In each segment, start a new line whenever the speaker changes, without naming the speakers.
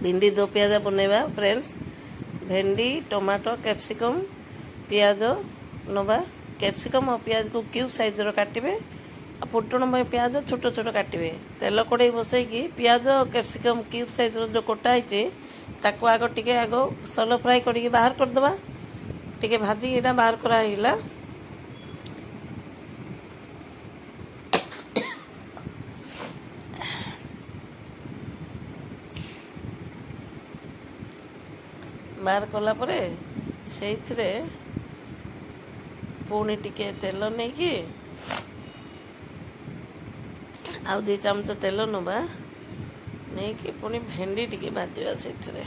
भिंडी दो पियाज बनैबा फ्रेंड्स। भेंडी टमाटो कैप्सिकम पियाज नवा कैप्सिकम और पियाज को क्यूब साइज काटिबे। फुटण पियाज छोट छोट काटिबे। तेल कड़े बसैकी पियाज कैप्सिकम क्यूब साइज जो कटा ताको आग टिके आग सलो फ्राई करके बाहर करदबा। टिके भाजी एटा बाहर कराइला। बाहर कला परे सेइथिरे पुणी टिके तेल नहीं कि आउ 2 चमच तेल नवा नहीं कि पुणी भेंडी टिके भाजवा सेइथिरे।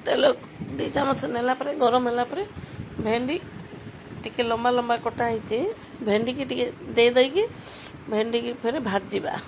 तेल 2 चमच नेला परे गरम होला परे भेंडी टिके लंबा लंबा कटा है भेंडी की टिके दे देकी भेंडी की फिर भाजवा।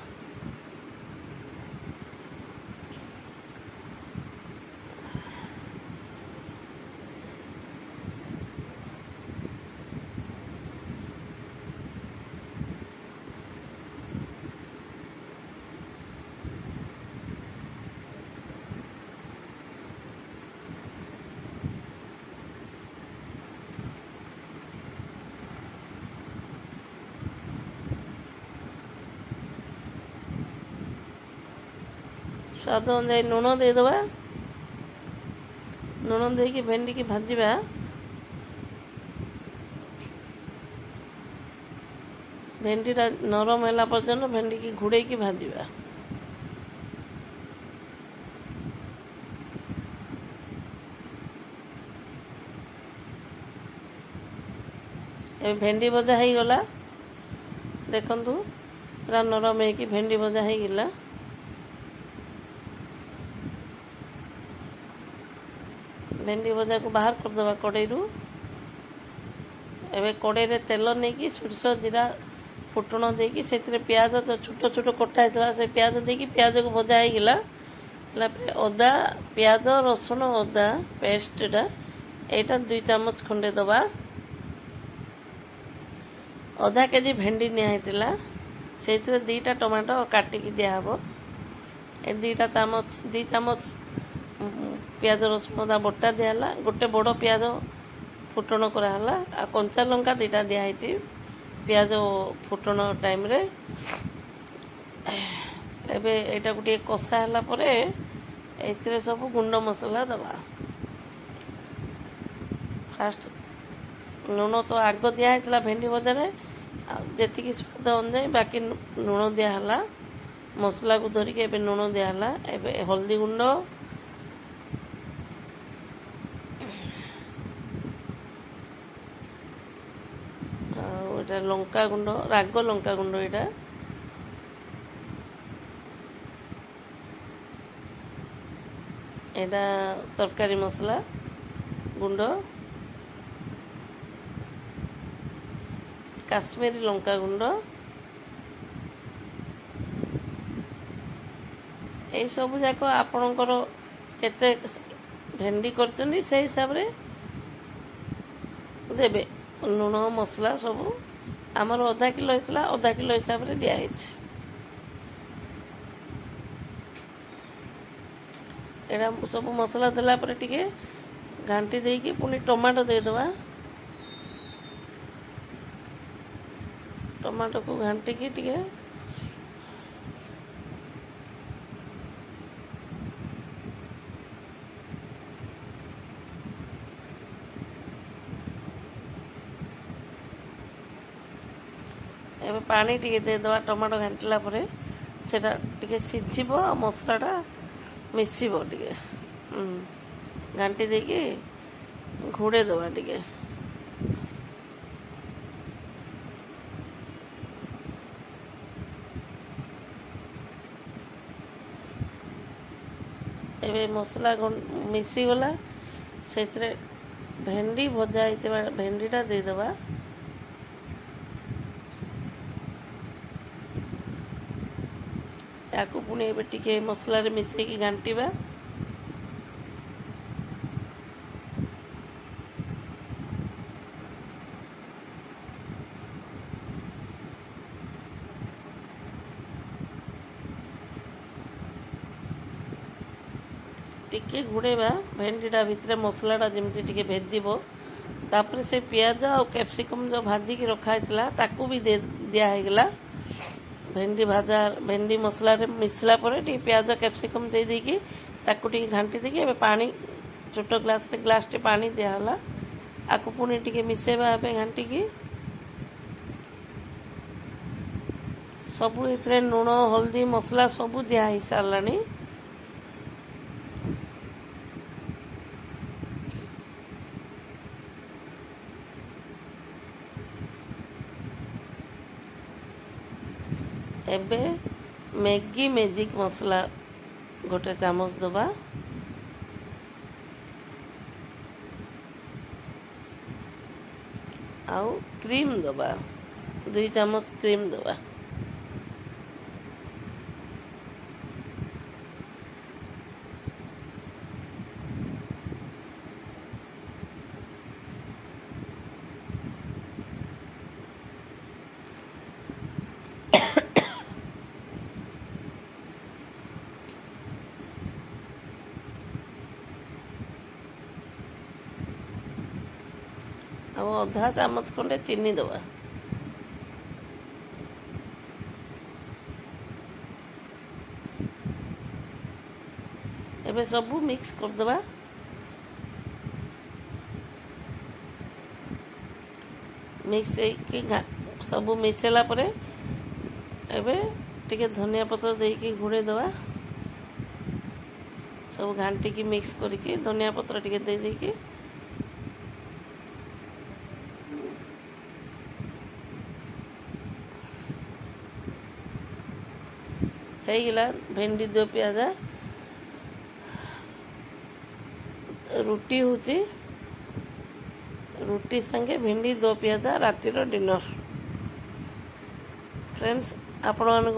स्वाद अनुसार लुण देदबा। लुण दे भेंडी की भाजवा। भेंडी नरम होला पर्यंत भेंडी की घुड़े की भाजवा। ए भेंडी भजा हो गला देखंतु पूरा नरम है कि भेंडी भजा हो गला। भेंडी भजा को बाहर करदबा कड़े रु। एबे कड़े रे तेल नहीं कि सोरस जीरा फुटण देकी से प्याज जो छोट छोट कटा होता से प्याज देकी प्याज को भजा हो गला। अदा प्याज रसुण अदा पेस्टा एटा 2 चमच खंडे दबा। आधा केजी भेंडी निहाइतिला से 2टा टमाटो काटिकी दिहब। ए 2 चमच प्याज रसुण अदा बटा दिहला। गोटे बड़ प्याज फुटण कराला। आ कंचा लंका 2टा दिहाई प्याज फुटण टाइम रे। एबे एटा गोटे कषा होला परे एथिरे सब गुंड मसला दबा। फास्ट लुण तो आग दिहला भेंडी भजा जी स्वाद अनुसार बाकी लुण दिहला। मसला को धरिक एबे लुण दिहला। एबे हल्दी गुंड लंका गुंड राग लंका गुंड एटा एटा तरकारी मसला गुंड काश्मीरी लंका गुंड यही सब जाक आपणकर केते भेंडी करचंदी से हिसाब रे देबे। लुण मसला सब आमर आधा किलो होता आधा किलो हिसाब रे दिया है। एटा सब मसला देला पर टिके घांटी देकी पुणी टमाटो देदबा। टमाटो को घांटी की टिके एबे पानी टिके देदबा। टमाटो घांटला परे सेटा टिके सिझिबो आ मसलाटा मिसिबो टिके घांटी देकी घोड़े दबा टिके। एबे मसला मिसी गला से भेंडी भजा होता भेंडीटा देदबा। या पुणी टिके मसला मिसेकी घांटा। टिके घुड़ेबा भेंडीटा भितर मसलाटा जमी टिके भेदिबो तापर से पियाज और कैप्सिकम जो भाजिकी रखाइला ताकू भी दिया भेंडी भाजा भेंडी मसला रे मिसला पर पियाज कैप्सिकम दे देकी ताकू टिके घांटी देकी एबे पानी छोट ग्लास रे ग्लास टे पानी दियाला आकु पुणी टिके मिसेबा घांटी की सबू इतरे लुण हल्दी मसला सबू दिया ही सारानी एबे मैगी मैजिक मसला गोटे चामच दबा आउ क्रीम दबा 2 चामच क्रीम दबा आधा चामच खंडे चीनी दबा एबे सबू मिक्स कर दबा मिक्स सबू मिसेला परे एबे टिके धनिया पत्र देकी घुड़े दबा सब घांटी की मिक्स करके धनिया पत्र टिके दे देकी गला भेंडी 2 पियाजा रुटी होती रुटी संगे भेंडी 2 पियाजा रातिर डिनर फ्रेंड्स आपण